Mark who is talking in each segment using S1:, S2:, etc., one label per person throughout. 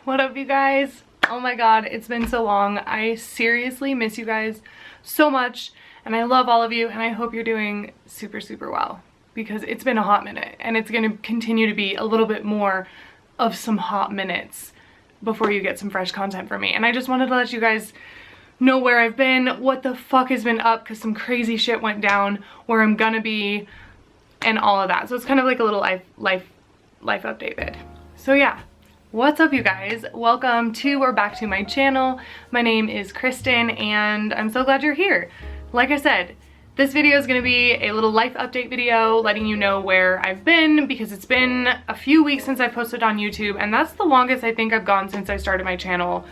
S1: What up, you guys? Oh my god, it's been so long. I seriously miss you guys so much, and I love all of you, and I hope you're doing super well, because it's been a hot minute, and it's gonna continue to be a little bit more of some hot minutes before you get some fresh content from me. And I just wanted to let you guys know where I've been, what the fuck has been up, because some crazy shit went down, where I'm gonna be, and all of that. So it's kind of like a little life update vid. So yeah. What's up, you guys? Welcome to or back to my channel. My name is Kristen, and I'm so glad you're here. Like I said, this video is going to be a little life update video letting you know where I've been, because it's been a few weeks since I posted on YouTube, and that's the longest I think I've gone since I started my channel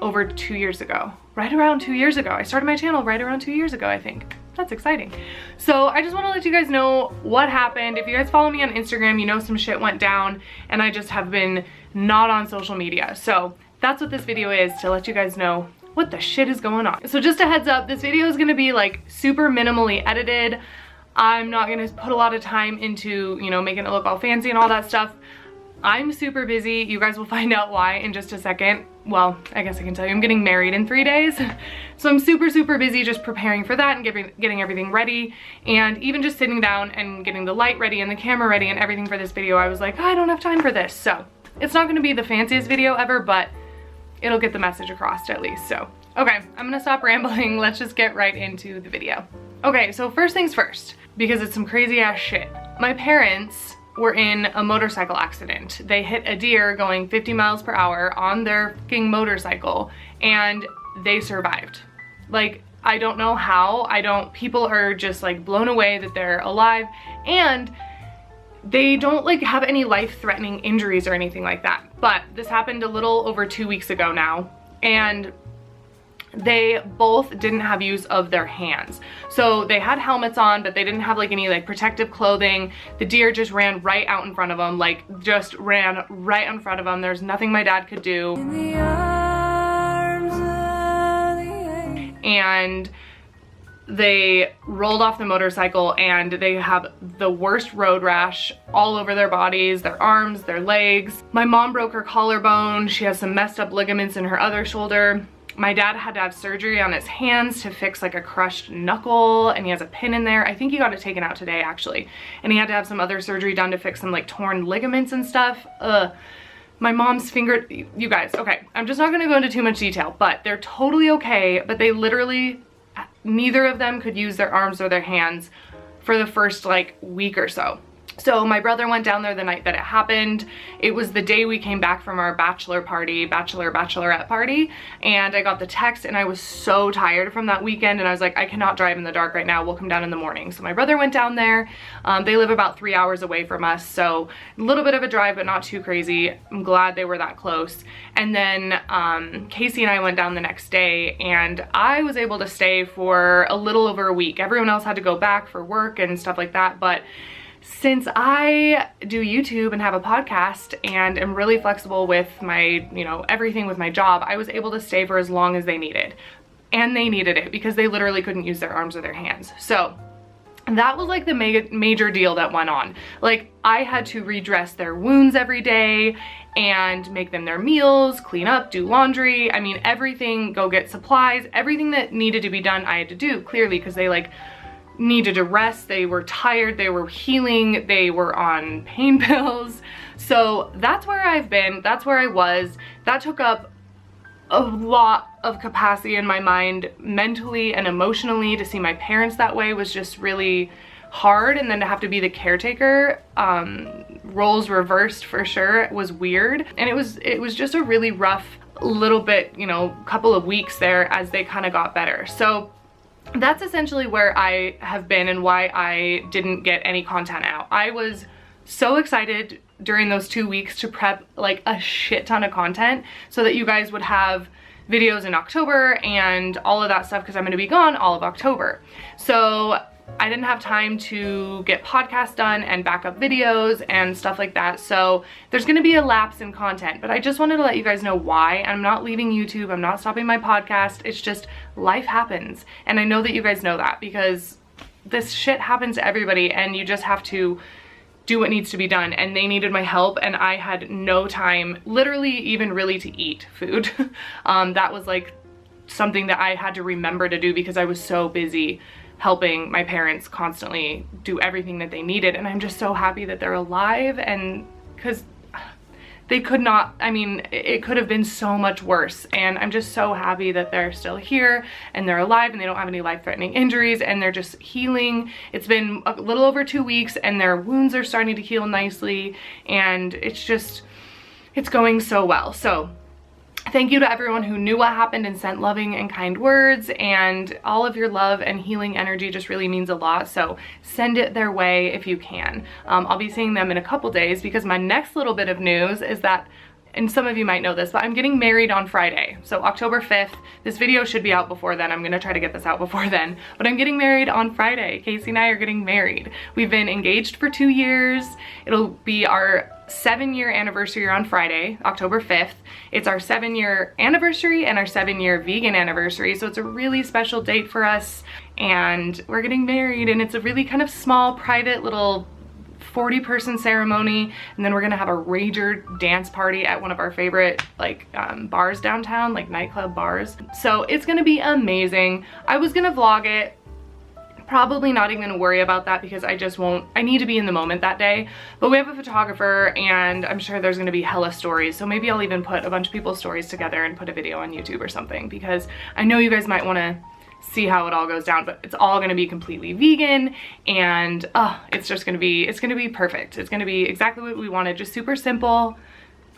S1: over 2 years ago. Right around 2 years ago. I started my channel right around 2 years ago, I think. That's exciting. So I just want to let you guys know what happened. If you guys follow me on Instagram, you know some shit went down, and I just have been not on social media. So that's what this video is, to let you guys know what the shit is going on. So just a heads up, this video is going to be like super minimally edited. I'm not going to put a lot of time into, you know, making it look all fancy and all that stuff. I'm super busy. You guys will find out why in just a second. Well, I guess I can tell you I'm getting married in 3 days. So I'm super busy just preparing for that and getting everything ready. And even just sitting down and getting the light ready and the camera ready and everything for this video, I was like, I don't have time for this. So it's not gonna be the fanciest video ever, but it'll get the message across at least. So, okay, I'm gonna stop rambling. Let's just get right into the video. Okay, so first things first, because it's some crazy ass shit. My parents were in a motorcycle accident. They hit a deer going 50 miles per hour on their fucking motorcycle, and they survived. Like, I don't know how. People are just like blown away that they're alive, and they don't like have any life-threatening injuries or anything like that. But this happened a little over 2 weeks ago now, and they both didn't have use of their hands. So they had helmets on, but they didn't have like any like protective clothing. The deer just ran right out in front of them, like just ran right in front of them. There's nothing my dad could do. And they rolled off the motorcycle, and they have the worst road rash all over their bodies, their arms, their legs. My mom broke her collarbone. She has some messed up ligaments in her other shoulder. My dad had to have surgery on his hands to fix like a crushed knuckle, and he has a pin in there. I think he got it taken out today, actually. And he had to have some other surgery done to fix some like torn ligaments and stuff. My mom's finger, you guys, okay, I'm just not gonna go into too much detail, but they're totally okay, but they literally, neither of them could use their arms or their hands for the first like week or so. So my brother went down there the night that it happened. It was the day we came back from our bachelorette party, and I got the text, and I was so tired from that weekend, and I was like, I cannot drive in the dark right now. We'll come down in the morning. So my brother went down there. They live about 3 hours away from us, so a little bit of a drive, but not too crazy. I'm glad they were that close. And then Casey and I went down the next day, and I was able to stay for a little over a week. Everyone else had to go back for work and stuff like that, but since I do YouTube and have a podcast and am really flexible with my, you know, everything with my job, I was able to stay for as long as they needed. And they needed it because they literally couldn't use their arms or their hands. So that was like the major deal that went on. Like, I had to redress their wounds every day and make them their meals, clean up, do laundry. I mean, everything, go get supplies, everything that needed to be done, I had to do, clearly, because they like needed to rest. They were tired, they were healing, they were on pain pills. So that's where I've been, that's where I was. That took up a lot of capacity in my mind, mentally and emotionally. To see my parents that way was just really hard, and then to have to be the caretaker, roles reversed for sure, it was weird. And it was just a really rough little bit, you know, couple of weeks there as they kind of got better. So that's essentially where I have been and why I didn't get any content out. I was so excited during those 2 weeks to prep like a shit ton of content so that you guys would have videos in October and all of that stuff, because I'm going to be gone all of October. So I didn't have time to get podcasts done and backup videos and stuff like that. So there's going to be a lapse in content, but I just wanted to let you guys know why. I'm not leaving YouTube. I'm not stopping my podcast. It's just life happens. And I know that you guys know that, because this shit happens to everybody, and you just have to do what needs to be done, and they needed my help, and I had no time literally even really to eat food. That was like something that I had to remember to do because I was so busy helping my parents constantly do everything that they needed. And I'm just so happy that they're alive, and because they could not, I mean, it could have been so much worse, and I'm just so happy that they're still here and they're alive and they don't have any life-threatening injuries and they're just healing. It's been a little over 2 weeks and their wounds are starting to heal nicely, and it's just, it's going so well. So thank you to everyone who knew what happened and sent loving and kind words, and all of your love and healing energy just really means a lot. So send it their way if you can. I'll be seeing them in a couple days, because my next little bit of news is that, and some of you might know this, but I'm getting married on Friday. So October 5th, this video should be out before then. I'm gonna try to get this out before then, but I'm getting married on Friday. Casey and I are getting married. We've been engaged for 2 years. It'll be our 7-year anniversary on Friday, October 5th. It's our 7-year anniversary and our 7-year vegan anniversary. So it's a really special date for us, and we're getting married, and it's a really kind of small, private little 40-person ceremony, and then we're gonna have a rager dance party at one of our favorite like bars downtown, like nightclub bars. So it's gonna be amazing. I was gonna vlog it, probably not even gonna worry about that because I just won't, I need to be in the moment that day. But we have a photographer, and I'm sure there's gonna be hella stories, so maybe I'll even put a bunch of people's stories together and put a video on YouTube or something, because I know you guys might wanna see how it all goes down, but it's all gonna be completely vegan, and it's just gonna be, it's gonna be perfect. It's gonna be exactly what we wanted, just super simple.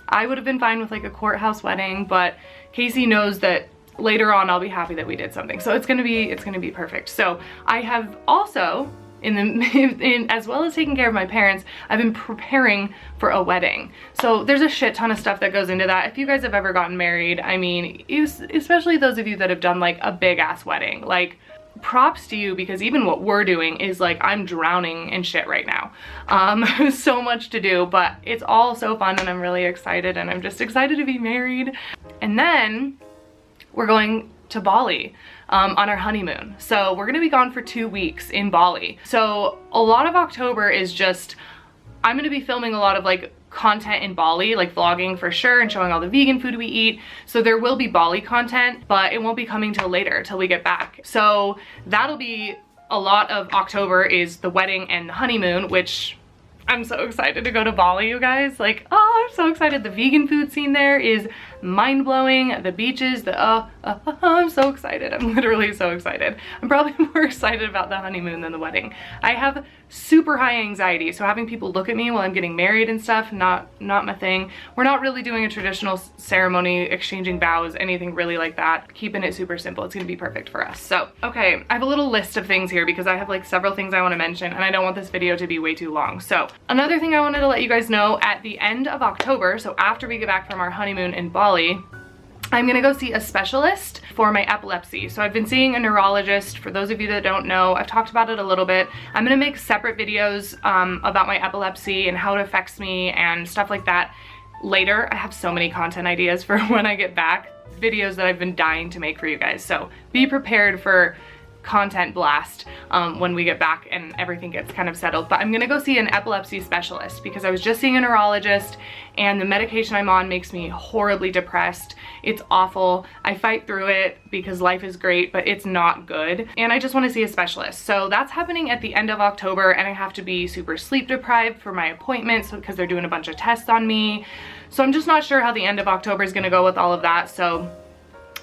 S1: I would have been fine with like a courthouse wedding, but Casey knows that later on I'll be happy that we did something. So it's gonna be perfect. So I have also, as well as taking care of my parents, I've been preparing for a wedding. So there's a shit ton of stuff that goes into that. If you guys have ever gotten married, I mean, especially those of you that have done like a big ass wedding, like props to you, because even what we're doing is like, I'm drowning in shit right now. So much to do, but it's all so fun, and I'm really excited, and I'm just excited to be married. And then we're going to Bali on our honeymoon. So we're gonna be gone for 2 weeks in Bali. So a lot of October is just, I'm gonna be filming a lot of like content in Bali, like vlogging for sure, and showing all the vegan food we eat. So there will be Bali content, but it won't be coming till later, till we get back. So that'll be a lot of October, is the wedding and the honeymoon, which I'm so excited to go to Bali, you guys. Like, oh, I'm so excited. The vegan food scene there is mind-blowing. The beaches, I'm so excited. I'm literally so excited. I'm probably more excited about the honeymoon than the wedding. I have super high anxiety, so having people look at me while I'm getting married and stuff, not my thing. We're not really doing a traditional ceremony, exchanging vows, anything really like that. Keeping it super simple. It's gonna be perfect for us. So, okay, I have a little list of things here because I have like several things I want to mention, and I don't want this video to be way too long. So another thing I wanted to let you guys know, at the end of October, so after we get back from our honeymoon in Bali, I'm gonna go see a specialist for my epilepsy. So I've been seeing a neurologist. For those of you that don't know, I've talked about it a little bit. I'm gonna make separate videos about my epilepsy and how it affects me and stuff like that later. I have so many content ideas for when I get back, videos that I've been dying to make for you guys. So be prepared for content blast when we get back and everything gets kind of settled. But I'm gonna go see an epilepsy specialist because I was just seeing a neurologist, and the medication I'm on makes me horribly depressed. It's awful. I fight through it because life is great, but it's not good, and I just want to see a specialist. So that's happening at the end of October, and I have to be super sleep deprived for my appointment, so because they're doing a bunch of tests on me. So I'm just not sure how the end of October is gonna go with all of that. So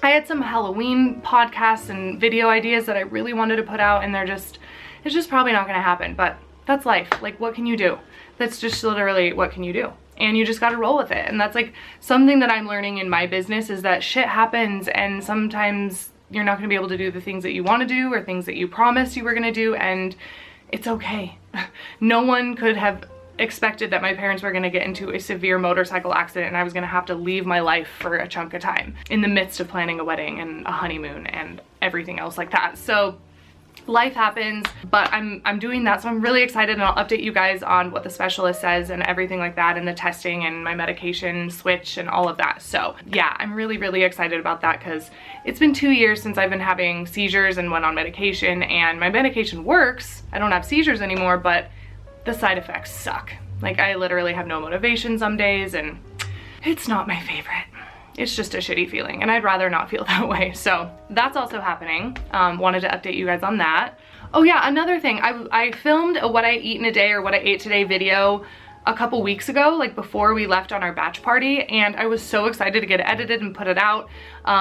S1: I had some Halloween podcasts and video ideas that I really wanted to put out, and it's just probably not gonna happen, but that's life. Like, what can you do? That's just literally, what can you do? And you just gotta roll with it. And that's like something that I'm learning in my business, is that shit happens, and sometimes you're not gonna be able to do the things that you wanna do or things that you promised you were gonna do, and it's okay. No one could have expected that my parents were gonna get into a severe motorcycle accident and I was gonna have to leave my life for a chunk of time in the midst of planning a wedding and a honeymoon and everything else like that. So life happens, but I'm doing that, so I'm really excited, and I'll update you guys on what the specialist says and everything like that, and the testing and my medication switch and all of that. So yeah, I'm really excited about that, because it's been 2 years since I've been having seizures and went on medication, and my medication works. I don't have seizures anymore, but the side effects suck. Like, I literally have no motivation some days, and it's not my favorite. It's just a shitty feeling, and I'd rather not feel that way. So that's also happening. Wanted to update you guys on that. Oh yeah, another thing, I filmed a what I eat in a day or what I ate today video a couple weeks ago, like before we left on our batch party, and I was so excited to get it edited and put it out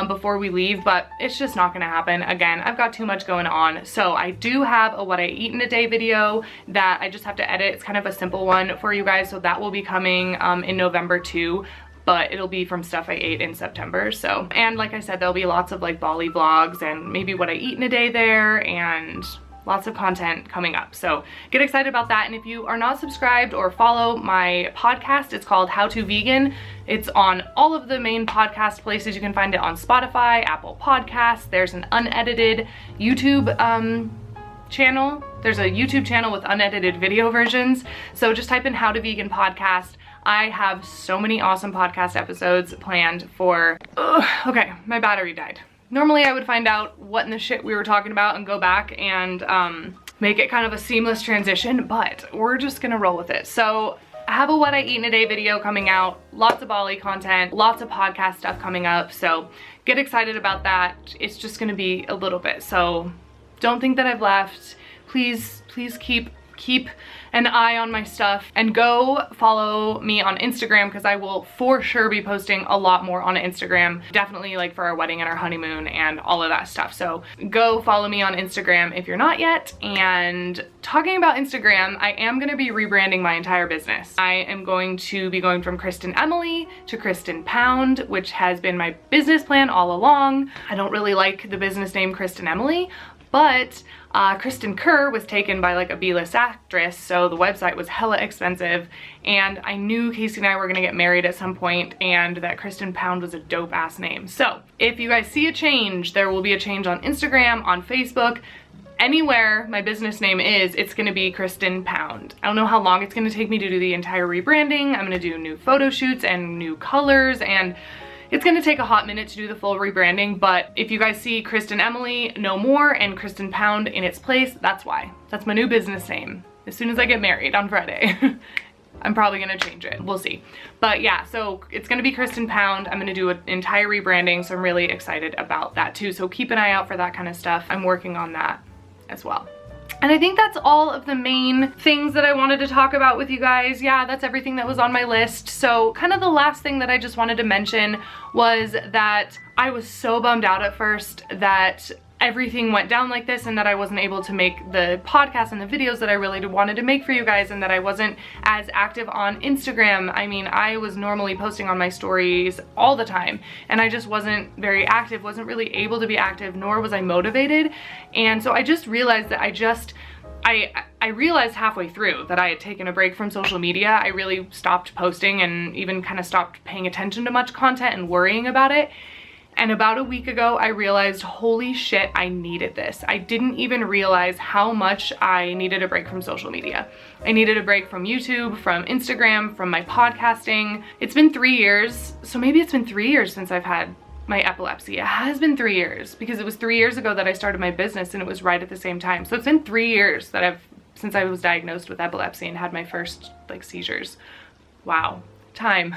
S1: before we leave, but it's just not gonna happen. Again, I've got too much going on. So I do have a what I eat in a day video that I just have to edit. It's kind of a simple one for you guys, so that will be coming in November too, but it'll be from stuff I ate in September. So, and like I said, there'll be lots of like Bali vlogs and maybe what I eat in a day there, and lots of content coming up. So get excited about that. And if you are not subscribed or follow my podcast, it's called How to Vegan. It's on all of the main podcast places. You can find it on Spotify, Apple Podcasts. There's an unedited YouTube channel. There's a YouTube channel with unedited video versions. So just type in How to Vegan podcast. I have so many awesome podcast episodes planned for, okay, my battery died. Normally I would find out what in the shit we were talking about and go back and make it kind of a seamless transition, but we're just gonna roll with it. So I have a what I eat in a day video coming out, lots of Bali content, lots of podcast stuff coming up, so get excited about that. It's just gonna be a little bit, so don't think that I've left. Please keep an eye on my stuff, and go follow me on Instagram, because I will for sure be posting a lot more on Instagram, definitely like for our wedding and our honeymoon and all of that stuff. So go follow me on Instagram if you're not yet. And talking about Instagram, I am going to be rebranding my entire business. I am going to be going from Kristen Emily to Kristen Pound, which has been my business plan all along. I don't really like the business name Kristen Emily, but Kristen Kerr was taken by like a B-list actress, so the website was hella expensive, and I knew Casey and I were gonna get married at some point, and that Kristen Pound was a dope ass name. So if you guys see a change, there will be a change on Instagram, on Facebook, anywhere my business name is, it's gonna be Kristen Pound. I don't know how long it's gonna take me to do the entire rebranding. I'm gonna do new photo shoots and new colors, and it's gonna take a hot minute to do the full rebranding, but if you guys see Kristen Emily no more and Kristen Pound in its place, that's why. That's my new business name. As soon as I get married on Friday, I'm probably gonna change it. We'll see. But yeah, so it's gonna be Kristen Pound. I'm gonna do an entire rebranding, so I'm really excited about that too. So keep an eye out for that kind of stuff. I'm working on that as well. And I think that's all of the main things that I wanted to talk about with you guys. Yeah, that's everything that was on my list. So kind of the last thing that I just wanted to mention was that I was so bummed out at first that everything went down like this, and that I wasn't able to make the podcast and the videos that I really wanted to make for you guys, and that I wasn't as active on Instagram. I mean, I was normally posting on my stories all the time, and I just wasn't very active, wasn't really able to be active, nor was I motivated. And so I just realized that I realized halfway through that I had taken a break from social media. I really stopped posting and even kind of stopped paying attention to much content and worrying about it. And about a week ago, I realized, holy shit, I needed this. I didn't even realize how much I needed a break from social media. I needed a break from YouTube, from Instagram, from my podcasting. It's been 3 years, so maybe it's been 3 years since I've had my epilepsy. It has been 3 years, because it was 3 years ago that I started my business, and it was right at the same time. So it's been 3 years that since I was diagnosed with epilepsy and had my first like seizures. Wow. Time.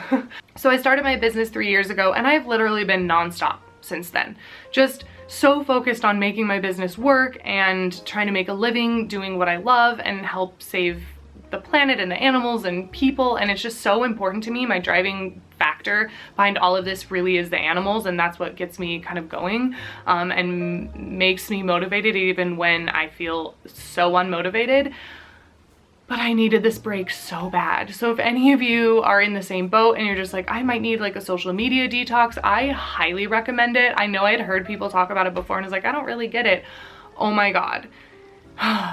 S1: So I started my business 3 years ago, and I've literally been nonstop since then. Just so focused on making my business work and trying to make a living doing what I love and help save the planet and the animals and people. And it's just so important to me. My driving factor behind all of this really is the animals, and that's what gets me kind of going and makes me motivated even when I feel so unmotivated. But I needed this break so bad. So if any of you are in the same boat and you're just like, I might need like a social media detox, I highly recommend it. I know I had heard people talk about it before and I was like, I don't really get it. Oh my God.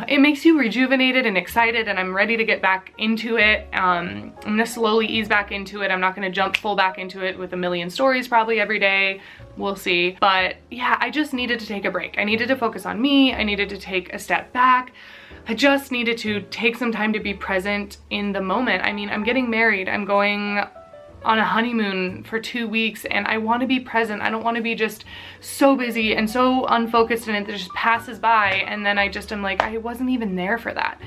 S1: It makes you rejuvenated and excited, and I'm ready to get back into it. I'm gonna slowly ease back into it. I'm not gonna jump full back into it with a million stories probably every day. We'll see. But yeah, I just needed to take a break. I needed to focus on me. I needed to take a step back. I just needed to take some time to be present in the moment. I mean, I'm getting married. I'm going on a honeymoon for 2 weeks, and I want to be present. I don't want to be just so busy and so unfocused, and it just passes by, and then I just am like, I wasn't even there for that.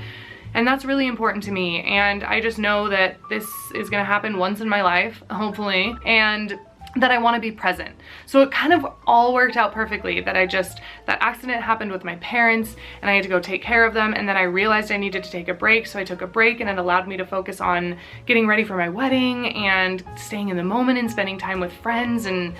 S1: And that's really important to me. And I just know that this is gonna happen once in my life, hopefully, and that I want to be present. So it kind of all worked out perfectly that that accident happened with my parents and I had to go take care of them, and then I realized I needed to take a break, so I took a break, and it allowed me to focus on getting ready for my wedding and staying in the moment and spending time with friends, and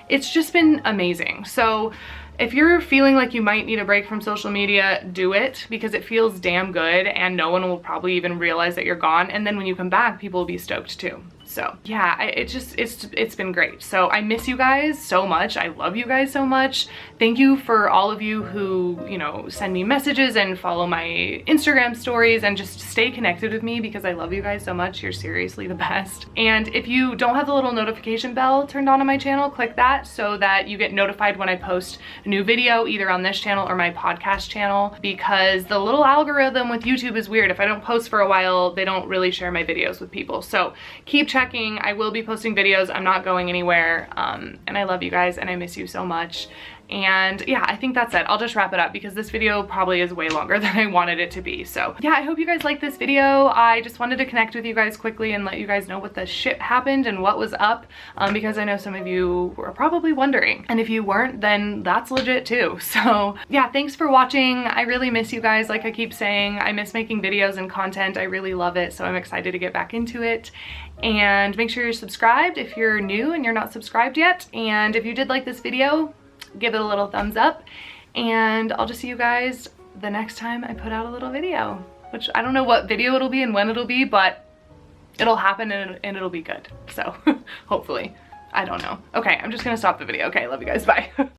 S1: it's just been amazing. So if you're feeling like you might need a break from social media, do it, because it feels damn good and no one will probably even realize that you're gone, and then when you come back, people will be stoked too. So yeah, it's been great. So I miss you guys so much. I love you guys so much. Thank you for all of you who, you know, send me messages and follow my Instagram stories and just stay connected with me, because I love you guys so much. You're seriously the best. And if you don't have the little notification bell turned on my channel, click that so that you get notified when I post a new video, either on this channel or my podcast channel, because the little algorithm with YouTube is weird. If I don't post for a while, they don't really share my videos with people. So keep checking. I will be posting videos. I'm not going anywhere. And I love you guys and I miss you so much. And yeah, I think that's it. I'll just wrap it up because this video probably is way longer than I wanted it to be. So yeah, I hope you guys liked this video. I just wanted to connect with you guys quickly and let you guys know what the shit happened and what was up, because I know some of you were probably wondering. And if you weren't, then that's legit too. So yeah, thanks for watching. I really miss you guys. Like I keep saying, I miss making videos and content. I really love it. So I'm excited to get back into it. And make sure you're subscribed if you're new and you're not subscribed yet. And if you did like this video, give it a little thumbs up, and I'll just see you guys the next time I put out a little video, which I don't know what video it'll be and when it'll be, but it'll happen and it'll be good. So hopefully, I don't know. Okay, I'm just gonna stop the video. Okay, love you guys, bye.